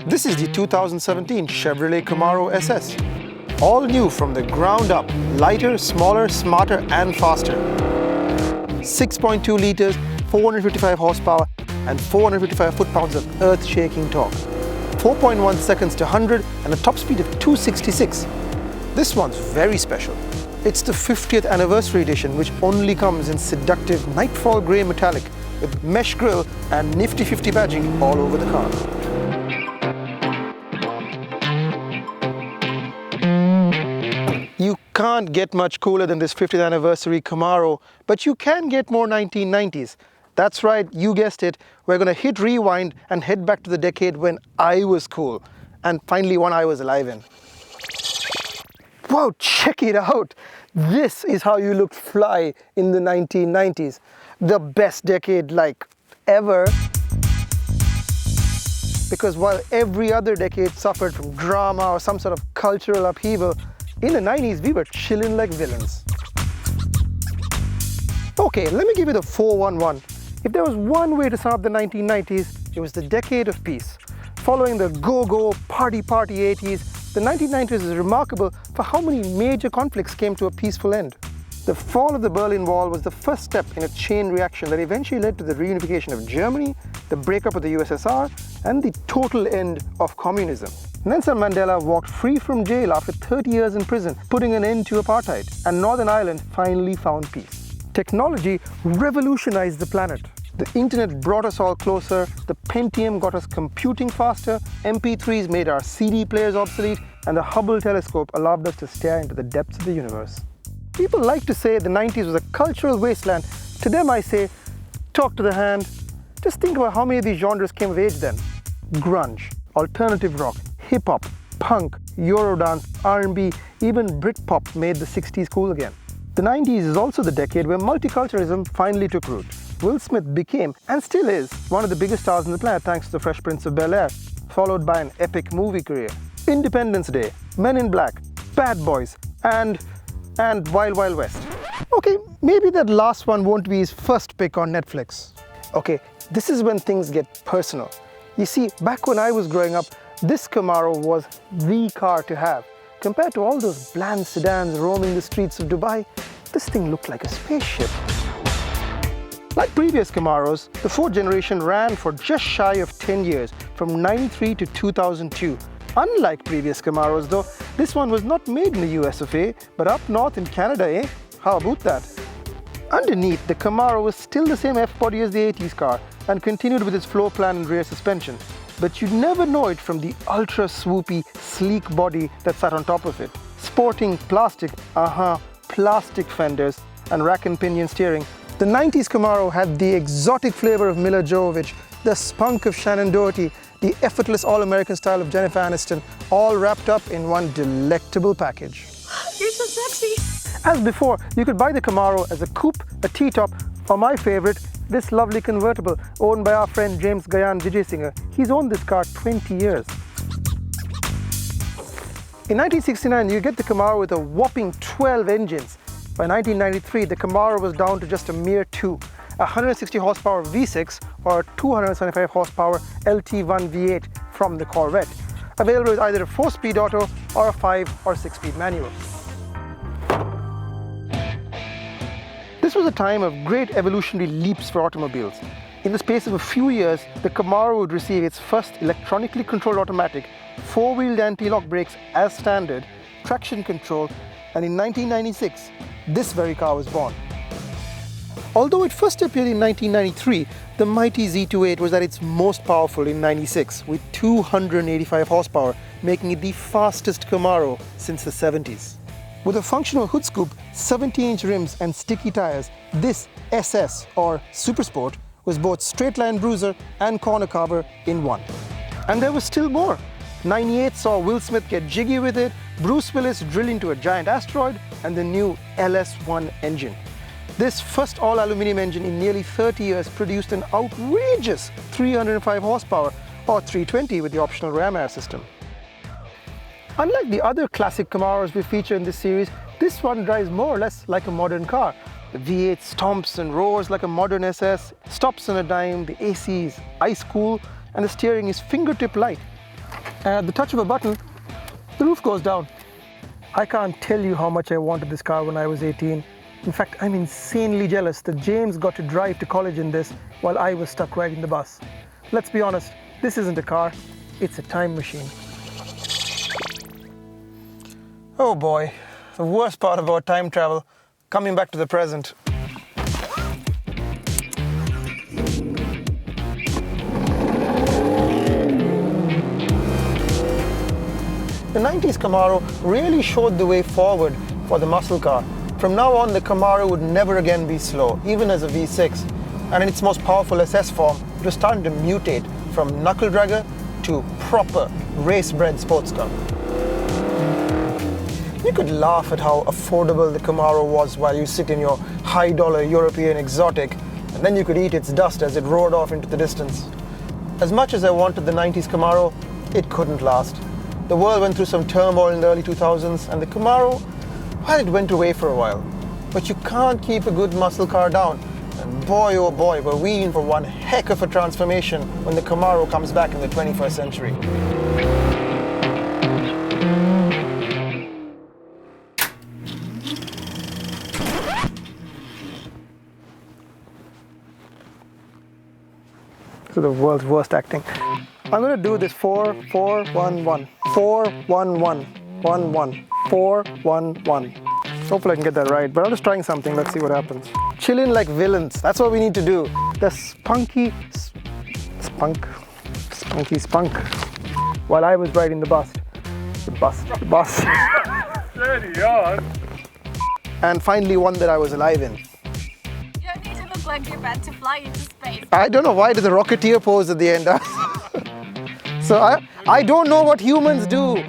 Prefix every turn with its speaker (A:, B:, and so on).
A: This is the 2017 Chevrolet Camaro SS. All new from the ground up, lighter, smaller, smarter and faster. 6.2 liters, 455 horsepower and 455 foot-pounds of earth-shaking torque. 4.1 seconds to 100 and a top speed of 266. This one's very special. It's the 50th anniversary edition, which only comes in seductive nightfall grey metallic with mesh grille and nifty 50 badging all over the car. You can't get much cooler than this 50th anniversary Camaro, but you can get more 1990s. That's right, you guessed it. We're going to hit rewind and head back to the decade when I was cool, and finally one I was alive in. Wow, check it out. This is how you looked fly in the 1990s. The best decade like ever. Because while every other decade suffered from drama or some sort of cultural upheaval, in the 90s we were chilling like villains. Okay, let me give you the 411. If there was one way to sum up the 1990s, it was the decade of peace. Following the go-go, party-party 80s, the 1990s is remarkable for how many major conflicts came to a peaceful end. The fall of the Berlin Wall was the first step in a chain reaction that eventually led to the reunification of Germany, the breakup of the USSR, and the total end of communism. Nelson Mandela walked free from jail after 30 years in prison, putting an end to apartheid, and Northern Ireland finally found peace. Technology revolutionized the planet. The internet brought us all closer, the Pentium got us computing faster, MP3s made our CD players obsolete, and the Hubble telescope allowed us to stare into the depths of the universe. People like to say the 90s was a cultural wasteland. To them I say, talk to the hand. Just think about how many of these genres came of age then. Grunge, alternative rock, hip-hop, punk, Eurodance, R&B, even Britpop made the 60s cool again. The 90s is also the decade where multiculturalism finally took root. Will Smith became, and still is, one of the biggest stars on the planet thanks to the Fresh Prince of Bel-Air, followed by an epic movie career. Independence Day, Men in Black, Bad Boys, and Wild Wild West. Okay, maybe that last one won't be his first pick on Netflix. Okay, this is when things get personal. You see, back when I was growing up, this Camaro was the car to have. Compared to all those bland sedans roaming the streets of Dubai, this thing looked like a spaceship. Like previous Camaros, the fourth generation ran for just shy of 10 years, from 93 to 2002. Unlike previous Camaros though, this one was not made in the US of A, but up north in Canada, eh? How about that? Underneath, the Camaro was still the same F-body as the 80s car and continued with its floor plan and rear suspension. But you'd never know it from the ultra swoopy, sleek body that sat on top of it. Sporting plastic fenders and rack and pinion steering, the 90s Camaro had the exotic flavor of Mila Jovovich, the spunk of Shannon Doherty, the effortless all-American style of Jennifer Aniston, all wrapped up in one delectable package.
B: You're so sexy!
A: As before, you could buy the Camaro as a coupe, a T-top, or my favorite, this lovely convertible owned by our friend James Gayan Vijaysinger. He's owned this car 20 years. In 1969, you get the Camaro with a whopping 12 engines. By 1993, the Camaro was down to just a mere 2, a 160 horsepower V6 or a 275 horsepower LT1 V8 from the Corvette, available with either a 4-speed auto or a 5 or 6-speed manual. This was a time of great evolutionary leaps for automobiles. In the space of a few years, the Camaro would receive its first electronically controlled automatic, 4-wheeled anti-lock brakes as standard, traction control, and in 1996, this very car was born. Although it first appeared in 1993, the mighty Z28 was at its most powerful in 96, with 285 horsepower, making it the fastest Camaro since the 70s. With a functional hood scoop, 70-inch rims and sticky tires, this SS, or Super Sport, was both straight-line bruiser and corner carver in one. And there was still more. 98 saw Will Smith get jiggy with it, Bruce Willis drill into a giant asteroid, and the new LS1 engine. This first all-aluminium engine in nearly 30 years produced an outrageous 305 horsepower, or 320 with the optional ram air system. Unlike the other classic Camaros we feature in this series, this one drives more or less like a modern car. The V8 stomps and roars like a modern SS, stops on a dime, the AC is ice cool, and the steering is fingertip light. And at the touch of a button, the roof goes down. I can't tell you how much I wanted this car when I was 18. In fact, I'm insanely jealous that James got to drive to college in this while I was stuck riding the bus. Let's be honest, this isn't a car, it's a time machine. Oh boy, the worst part about time travel, coming back to the present. The 90s Camaro really showed the way forward for the muscle car. From now on, the Camaro would never again be slow, even as a V6. And in its most powerful SS form, it was starting to mutate from knuckle dragger to proper race-bred sports car. You could laugh at how affordable the Camaro was while you sit in your high-dollar European exotic, and then you could eat its dust as it roared off into the distance. As much as I wanted the 90s Camaro, it couldn't last. The world went through some turmoil in the early 2000s, and the Camaro, well, it went away for a while. But you can't keep a good muscle car down. And boy, oh boy, we're we in for one heck of a transformation when the Camaro comes back in the 21st century. So the world's worst acting. I'm going to do this 4-4-1-1. 4-1-1. 1-1. Hopefully I can get that right, but I'm just trying something. Let's see what happens. Chill in like villains. That's what we need to do. The spunky spunk. While I was riding the bus. The bus.
B: Steady on.
A: And finally one that I was alive in.
B: You don't need to look like you're about to fly into space.
A: I don't know why did the Rocketeer pose at the end. So I don't know what humans do.